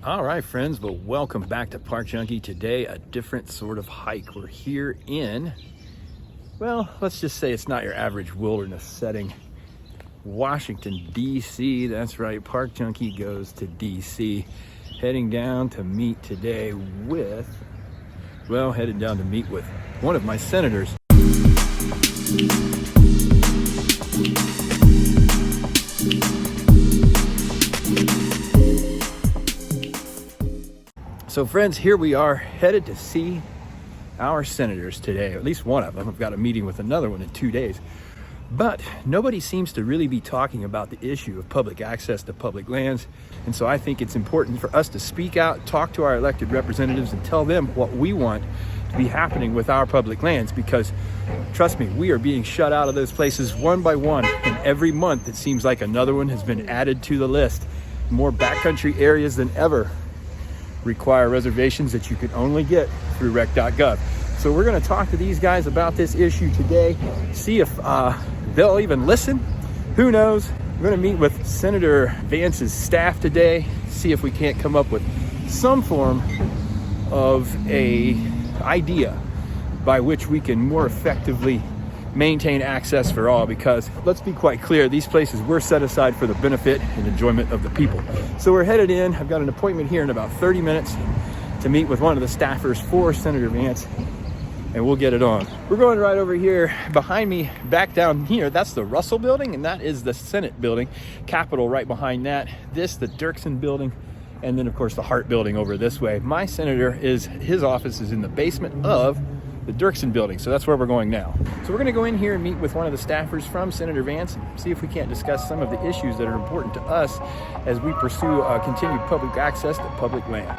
All right, friends, but welcome back to Park Junkie. Today, a different sort of hike. We're here in, well, let's just say it's not your average wilderness setting. Washington, D.C. That's right, Park Junkie goes to D.C. Heading down to meet today with, well, headed down to meet with one of my senators. So friends, here we are headed to see our senators today, at least one of them. I've got a meeting with another one in 2 days. But nobody seems to really be talking about the issue of public access to public lands. And so I think it's important for us to speak out, talk to our elected representatives and tell them what we want to be happening with our public lands, because trust me, we are being shut out of those places one by one. And every month it seems like another one has been added to the list. More backcountry areas than ever require reservations that you can only get through rec.gov. So we're going to talk to these guys about this issue today, see if they'll even listen. Who knows? We're going to meet with Senator Vance's staff today, see if we can't come up with some form of a idea by which we can more effectively maintain access for all, because let's be quite clear, these places were set aside for the benefit and enjoyment of the people. So we're headed in. I've got an appointment here in about 30 minutes to meet with one of the staffers for Senator Vance, and we'll get it on. We're going right over here behind me, back down here. That's the Russell building, and that is the Senate building, Capitol right behind that. This, the Dirksen building, and then of course the Hart building over this way. My senator his office is in the basement of the Dirksen building, so that's where we're going now. So we're going to go in here and meet with one of the staffers from Senator Vance and see if we can't discuss some of the issues that are important to us as we pursue continued public access to public land.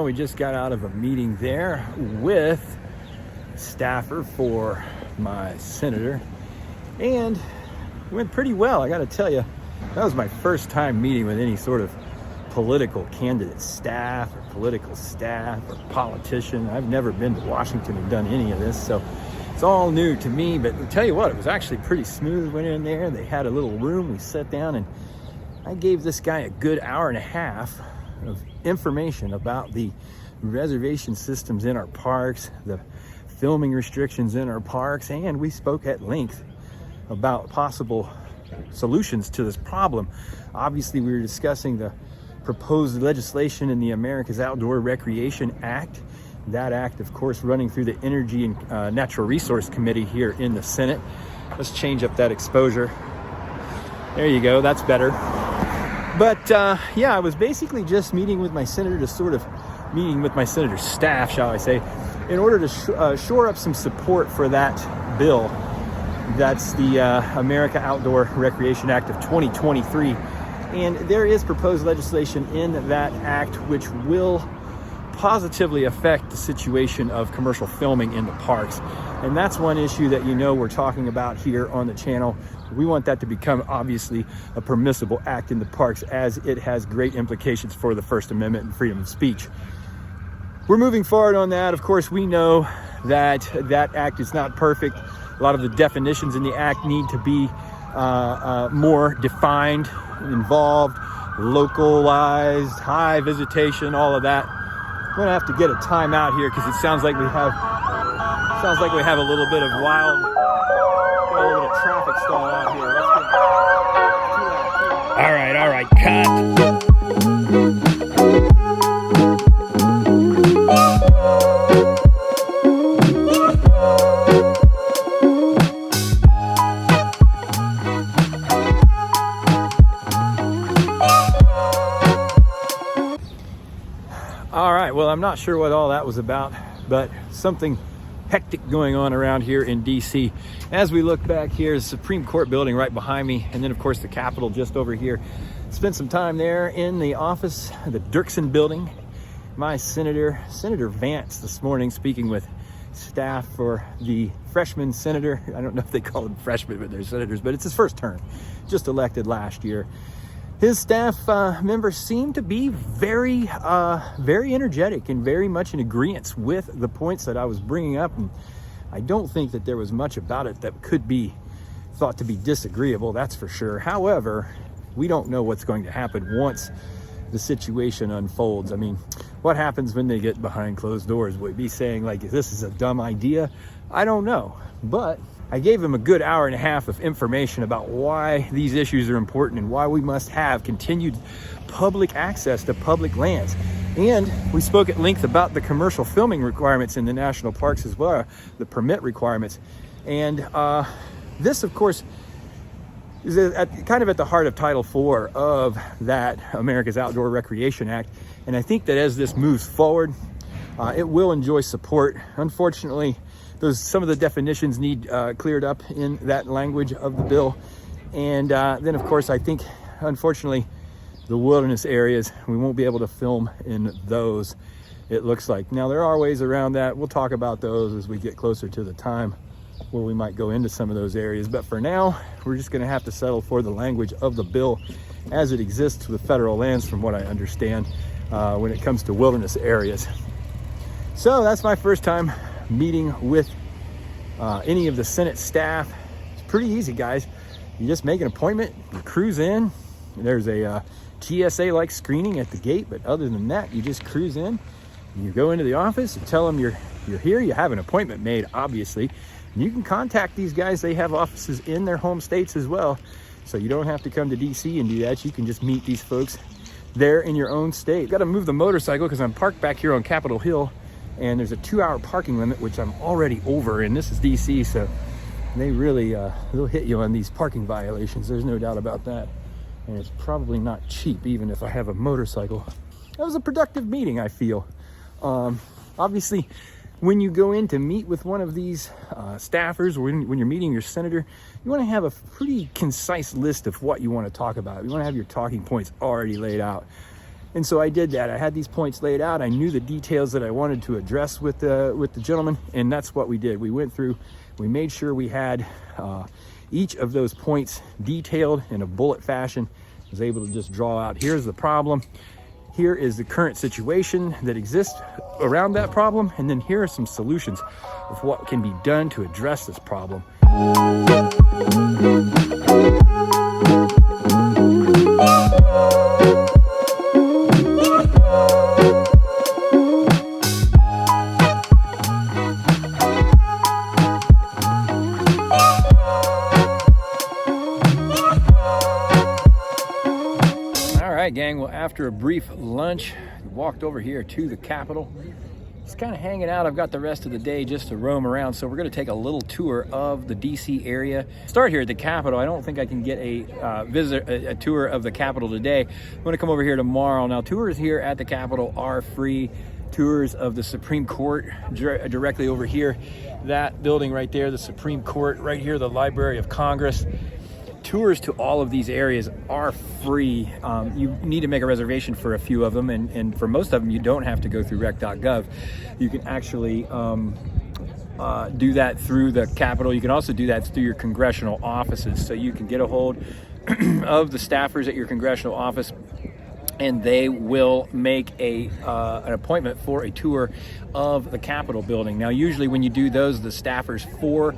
We just got out of a meeting there with a staffer for my senator, and it went pretty well. I got to tell you, that was my first time meeting with any sort of political candidate staff or political staff or politician. I've never been to Washington and done any of this, so it's all new to me. But I'll tell you what, it was actually pretty smooth. Went in there, they had a little room, we sat down, and I gave this guy a good hour and a half of information about the reservation systems in our parks, the filming restrictions in our parks, and we spoke at length about possible solutions to this problem. Obviously, we were discussing the proposed legislation in the America's Outdoor Recreation Act. That act, of course, running through the Energy and Natural Resource Committee here in the Senate. Let's change up that exposure. There you go, that's better. But yeah, I was basically just meeting with my senator to sort of meeting with my senator's staff, shall I say, in order to shore up some support for that bill. That's the America Outdoor Recreation Act of 2023. And there is proposed legislation in that act which will positively affect the situation of commercial filming in the parks. And that's one issue that we're talking about here on the channel. We want that to become obviously a permissible act in the parks, as it has great implications for the First Amendment and freedom of speech. We're moving forward on that. Of course, we know that that act is not perfect. A lot of the definitions in the act need to be more defined, involved, localized, high visitation, all of that. I'm gonna have to get a timeout here because it sounds like we have a little bit of got a little bit of traffic stall out here. All right, cut. All right, well, I'm not sure what all that was about, but something hectic going on around here in DC. As we look back here, the Supreme Court building right behind me, and then of course the Capitol just over here. Spent some time there in the office, the Dirksen building. My Senator Vance this morning, speaking with staff for the freshman senator. I don't know if they call them freshmen, but they're senators, but it's his first term, just elected last year. his staff members seem to be very energetic and very much in agreement with the points that I was bringing up. And I don't think that there was much about it that could be thought to be disagreeable, that's for sure. However, we don't know what's going to happen once the situation unfolds. I mean, what happens when they get behind closed doors? Would be saying like, this is a dumb idea? I don't know. But I gave him a good hour and a half of information about why these issues are important and why we must have continued public access to public lands. And we spoke at length about the commercial filming requirements in the national parks as well, the permit requirements. And this, of course, is kind of at the heart of Title IV of that America's Outdoor Recreation Act. And I think that as this moves forward, it will enjoy support. Unfortunately, some of the definitions need cleared up in that language of the bill. And then, of course, I think, unfortunately, the wilderness areas, we won't be able to film in those, it looks like. Now, there are ways around that. We'll talk about those as we get closer to the time where we might go into some of those areas. But for now, we're just going to have to settle for the language of the bill as it exists with federal lands, from what I understand, when it comes to wilderness areas. So that's my first time meeting with any of the Senate staff. It's pretty easy, guys. You just make an appointment, you cruise in. There's a TSA-like screening at the gate, but other than that, you just cruise in. You go into the office, you tell them you're here, you have an appointment made, obviously. And you can contact these guys. They have offices in their home states as well. So you don't have to come to DC and do that. You can just meet these folks there in your own state. Got to move the motorcycle because I'm parked back here on Capitol Hill, and there's a 2-hour parking limit, which I'm already over, and this is DC, so they really, they'll hit you on these parking violations. There's no doubt about that. And it's probably not cheap, even if I have a motorcycle. That was a productive meeting, I feel. Obviously, when you go in to meet with one of these staffers, or when you're meeting your senator, you want to have a pretty concise list of what you want to talk about. You want to have your talking points already laid out. And so I did that. I had these points laid out. I knew the details that I wanted to address with the gentleman, and that's what we did. We went through, we made sure we had each of those points detailed in a bullet fashion. I was able to just draw out, here's the problem, here is the current situation that exists around that problem, and then here are some solutions of what can be done to address this problem. All right, gang, well, after a brief lunch, walked over here to the Capitol. Just kind of hanging out. I've got the rest of the day just to roam around, so we're going to take a little tour of the DC area. Start here at the Capitol. I don't think I can get a tour of the Capitol today. I'm going to come over here tomorrow. Now, tours here at the Capitol are free. Tours of the Supreme Court directly over here. That building right there, the Supreme Court, right here, the Library of Congress. Tours to all of these areas are free. You need to make a reservation for a few of them, and for most of them, you don't have to go through rec.gov. You can actually do that through the Capitol. You can also do that through your congressional offices. So you can get a hold of the staffers at your congressional office, and they will make an appointment for a tour of the Capitol building. Now, usually when you do those, the staffers for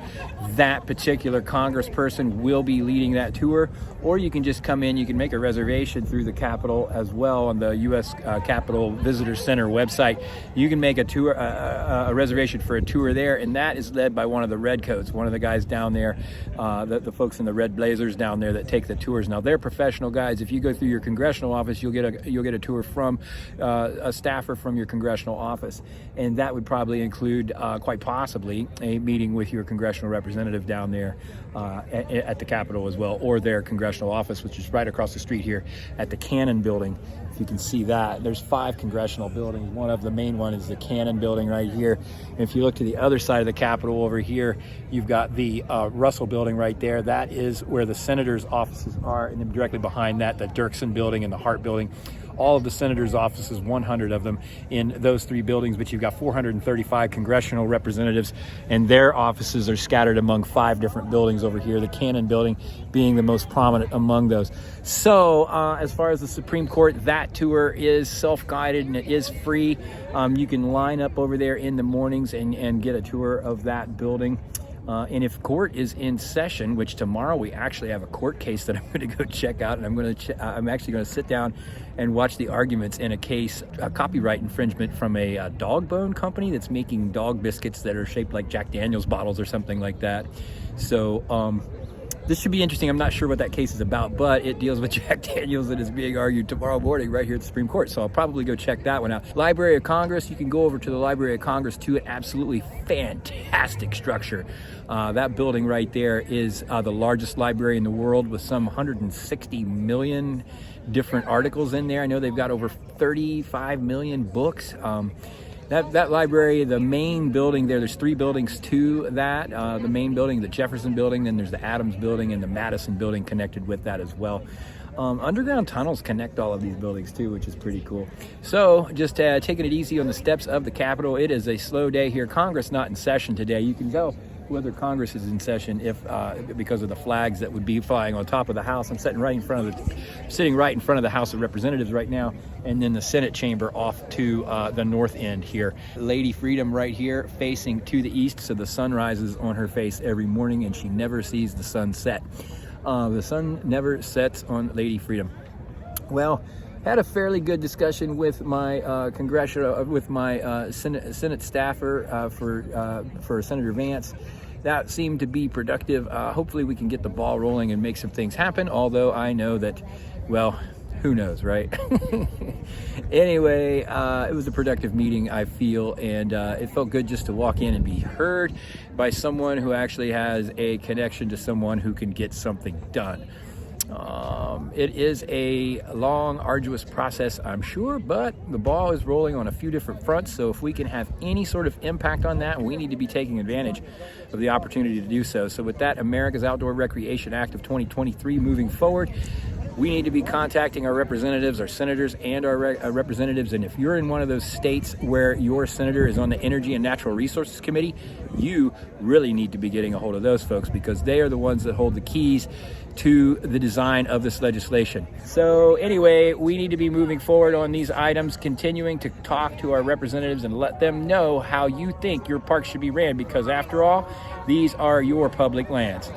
that particular congressperson will be leading that tour, or you can just come in, you can make a reservation through the Capitol as well on the U.S. Capitol Visitor Center website. You can make a tour, a reservation for a tour there, and that is led by one of the Redcoats, one of the guys down there, the folks in the red blazers down there that take the tours. Now, they're professional guys. If you go through your congressional office, you'll get a tour from a staffer from your congressional office, and that would probably include quite possibly a meeting with your congressional representative down there at the Capitol as well, or their congressional office, which is right across the street here at the Cannon Building. If you can see that, there's 5 congressional buildings. One of the main one is the Cannon Building right here. And if you look to the other side of the Capitol over here, you've got the Russell Building right there. That is where the senators' offices are, and then directly behind that, the Dirksen Building and the Hart Building all of the senators' offices, 100 of them in those 3 buildings, but you've got 435 congressional representatives, and their offices are scattered among 5 different buildings over here, the Cannon building being the most prominent among those. So as far as the Supreme Court, that tour is self-guided and it is free. You can line up over there in the mornings and get a tour of that building. And if court is in session, which tomorrow we actually have a court case that I'm going to go check out, and I'm actually going to sit down and watch the arguments in a case, a copyright infringement from a dog bone company that's making dog biscuits that are shaped like Jack Daniel's bottles or something like that. So this should be interesting. I'm not sure what that case is about, but it deals with Jack Daniels and is being argued tomorrow morning right here at the Supreme Court. So I'll probably go check that one out. Library of Congress, you can go over to the Library of Congress too. An absolutely fantastic structure. That building right there is the largest library in the world with some 160 million different articles in there. I know they've got over 35 million books. That library, the main building there's 3 buildings to that. The main building, the Jefferson building, then there's the Adams building and the Madison building connected with that as well. Underground tunnels connect all of these buildings too, which is pretty cool. So just taking it easy on the steps of the Capitol. It is a slow day here. Congress not in session today. You can go whether Congress is in session if because of the flags that would be flying on top of the House. I'm sitting right in front of the House of Representatives right now, and then the Senate chamber off to the north end here. Lady Freedom right here facing to the east, so the sun rises on her face every morning and she never sees the sun set. The sun never sets on Lady Freedom. Well, had a fairly good discussion with my Senate staffer for Senator Vance. That seemed to be productive. Hopefully we can get the ball rolling and make some things happen, although I know that, well, who knows, right? Anyway, it was a productive meeting, I feel, and it felt good just to walk in and be heard by someone who actually has a connection to someone who can get something done. It is a long, arduous process, I'm sure, but the ball is rolling on a few different fronts. So if we can have any sort of impact on that, we need to be taking advantage of the opportunity to do so. So with that, America's Outdoor Recreation Act of 2023 moving forward, we need to be contacting our representatives, our senators, and our representatives. And if you're in one of those states where your senator is on the Energy and Natural Resources Committee, you really need to be getting a hold of those folks, because they are the ones that hold the keys to the design of this legislation. So anyway, we need to be moving forward on these items, continuing to talk to our representatives and let them know how you think your park should be ran, because after all, these are your public lands.